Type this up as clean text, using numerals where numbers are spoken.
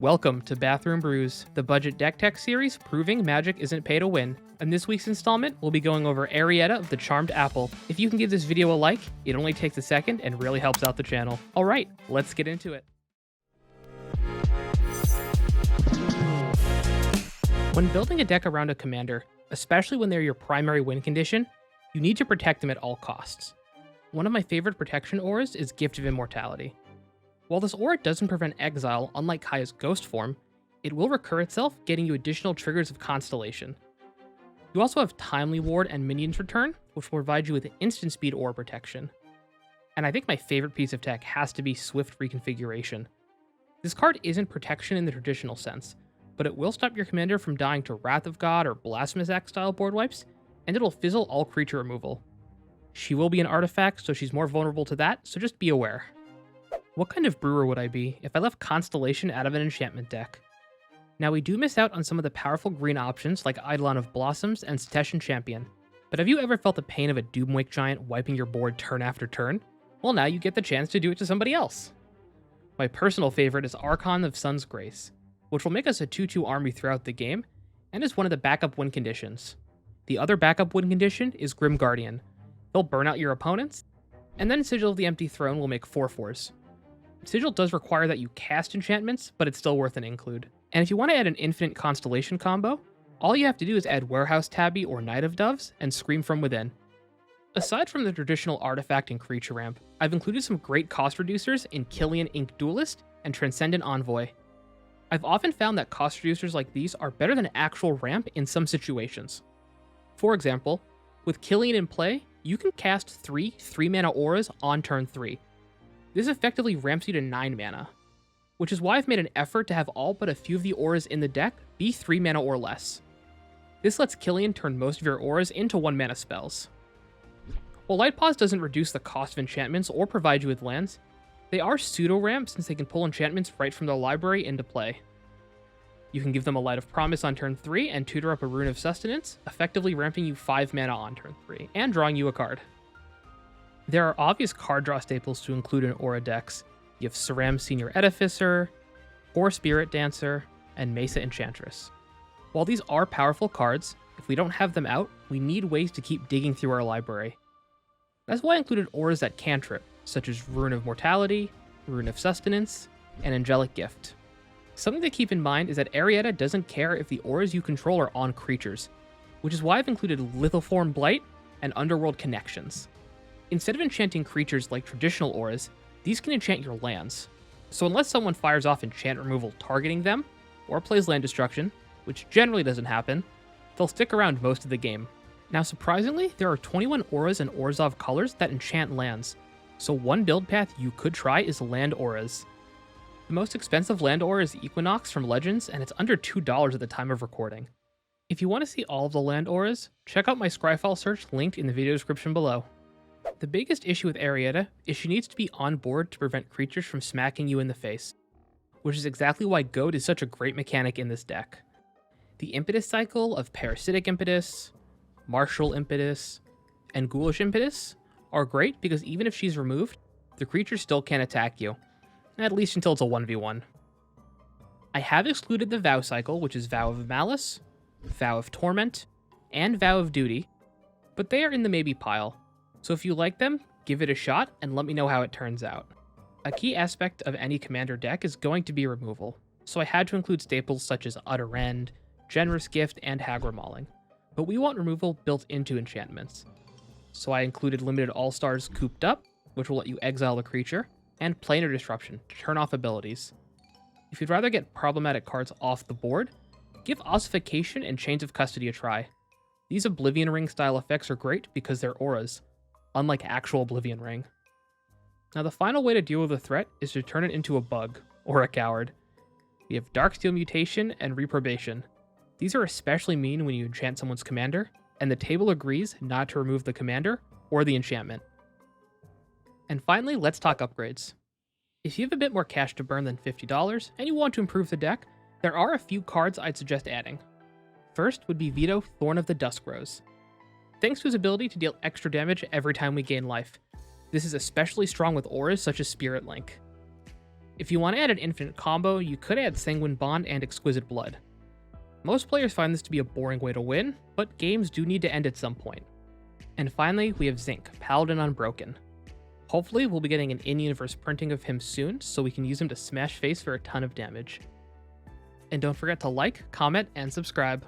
Welcome to Bathroom Brews, the budget deck tech series proving magic isn't pay to win. In this week's installment, we'll be going over Eriette of the Charmed Apple. If you can give this video a like, it only takes a second and really helps out the channel. Alright, let's get into it. When building a deck around a commander, especially when they're your primary win condition, you need to protect them at all costs. One of my favorite protection auras is Gift of Immortality. While this aura doesn't prevent exile, unlike Kaya's ghost form, it will recur itself, getting you additional triggers of Constellation. You also have Timely Ward and Minions Return, which will provide you with instant speed aura protection. And I think my favorite piece of tech has to be Swift Reconfiguration. This card isn't protection in the traditional sense, but it will stop your commander from dying to Wrath of God or Blasphemous Axe style board wipes, and it'll fizzle all creature removal. She will be an artifact, so she's more vulnerable to that, so just be aware. What kind of brewer would I be if I left Constellation out of an enchantment deck? Now, we do miss out on some of the powerful green options like Eidolon of Blossoms and Cetacean Champion, but have you ever felt the pain of a Doomwake Giant wiping your board turn after turn? Well, now you get the chance to do it to somebody else. My personal favorite is Archon of Sun's Grace, which will make us a 2/2 army throughout the game, and is one of the backup win conditions. The other backup win condition is Grim Guardian. They'll burn out your opponents, and then Sigil of the Empty Throne will make 4/4s. Sigil does require that you cast enchantments, but it's still worth an include. And if you want to add an infinite Constellation combo, all you have to do is add Warehouse Tabby or Knight of Doves and Scream from Within. Aside from the traditional artifact and creature ramp, I've included some great cost reducers in Killian Ink Duelist and Transcendent Envoy. I've often found that cost reducers like these are better than actual ramp in some situations. For example, with Killian in play, you can cast 3 3-mana auras on turn 3. This effectively ramps you to 9 mana, which is why I've made an effort to have all but a few of the auras in the deck be 3 mana or less. This lets Killian turn most of your auras into 1 mana spells. While Light Pause doesn't reduce the cost of enchantments or provide you with lands, they are pseudo-ramp since they can pull enchantments right from their library into play. You can give them a Light of Promise on turn 3 and tutor up a Rune of Sustenance, effectively ramping you 5 mana on turn 3, and drawing you a card. There are obvious card draw staples to include in aura decks. You have Saram Senior Edificer, Core Spirit Dancer, and Mesa Enchantress. While these are powerful cards, if we don't have them out, we need ways to keep digging through our library. That's why I included auras that cantrip, such as Rune of Mortality, Rune of Sustenance, and Angelic Gift. Something to keep in mind is that Eriette doesn't care if the auras you control are on creatures, which is why I've included Lithoform Blight and Underworld Connections. Instead of enchanting creatures like traditional auras, these can enchant your lands. So unless someone fires off enchant removal targeting them, or plays land destruction, which generally doesn't happen, they'll stick around most of the game. Now surprisingly, there are 21 auras and Orzhov colors that enchant lands, so one build path you could try is land auras. The most expensive land aura is Equinox from Legends, and it's under $2 at the time of recording. If you want to see all of the land auras, check out my Scryfall search linked in the video description below. The biggest issue with Eriette is she needs to be on board to prevent creatures from smacking you in the face, which is exactly why Goad is such a great mechanic in this deck. The Impetus cycle of Parasitic Impetus, Martial Impetus, and Ghoulish Impetus are great because even if she's removed, the creature still can't attack you, at least until it's a 1v1. I have excluded the Vow cycle, which is Vow of Malice, Vow of Torment, and Vow of Duty, but they are in the maybe pile. So if you like them, give it a shot and let me know how it turns out. A key aspect of any commander deck is going to be removal, so I had to include staples such as Utter End, Generous Gift, and Hagra Mauling. But we want removal built into enchantments. So I included Limited All-Stars Cooped Up, which will let you exile the creature, and Planar Disruption to turn off abilities. If you'd rather get problematic cards off the board, give Ossification and Chains of Custody a try. These Oblivion Ring style effects are great because they're auras, unlike actual Oblivion Ring. Now the final way to deal with a threat is to turn it into a bug, or a coward. We have Darksteel Mutation and Reprobation. These are especially mean when you enchant someone's commander, and the table agrees not to remove the commander or the enchantment. And finally, let's talk upgrades. If you have a bit more cash to burn than $50, and you want to improve the deck, there are a few cards I'd suggest adding. First would be Vito Thorn of the Dusk Rose. Thanks to his ability to deal extra damage every time we gain life. This is especially strong with auras such as Spirit Link. If you want to add an infinite combo, you could add Sanguine Bond and Exquisite Blood. Most players find this to be a boring way to win, but games do need to end at some point. And finally, we have Zinc, Paladin Unbroken. Hopefully, we'll be getting an in-universe printing of him soon, so we can use him to smash face for a ton of damage. And don't forget to like, comment, and subscribe.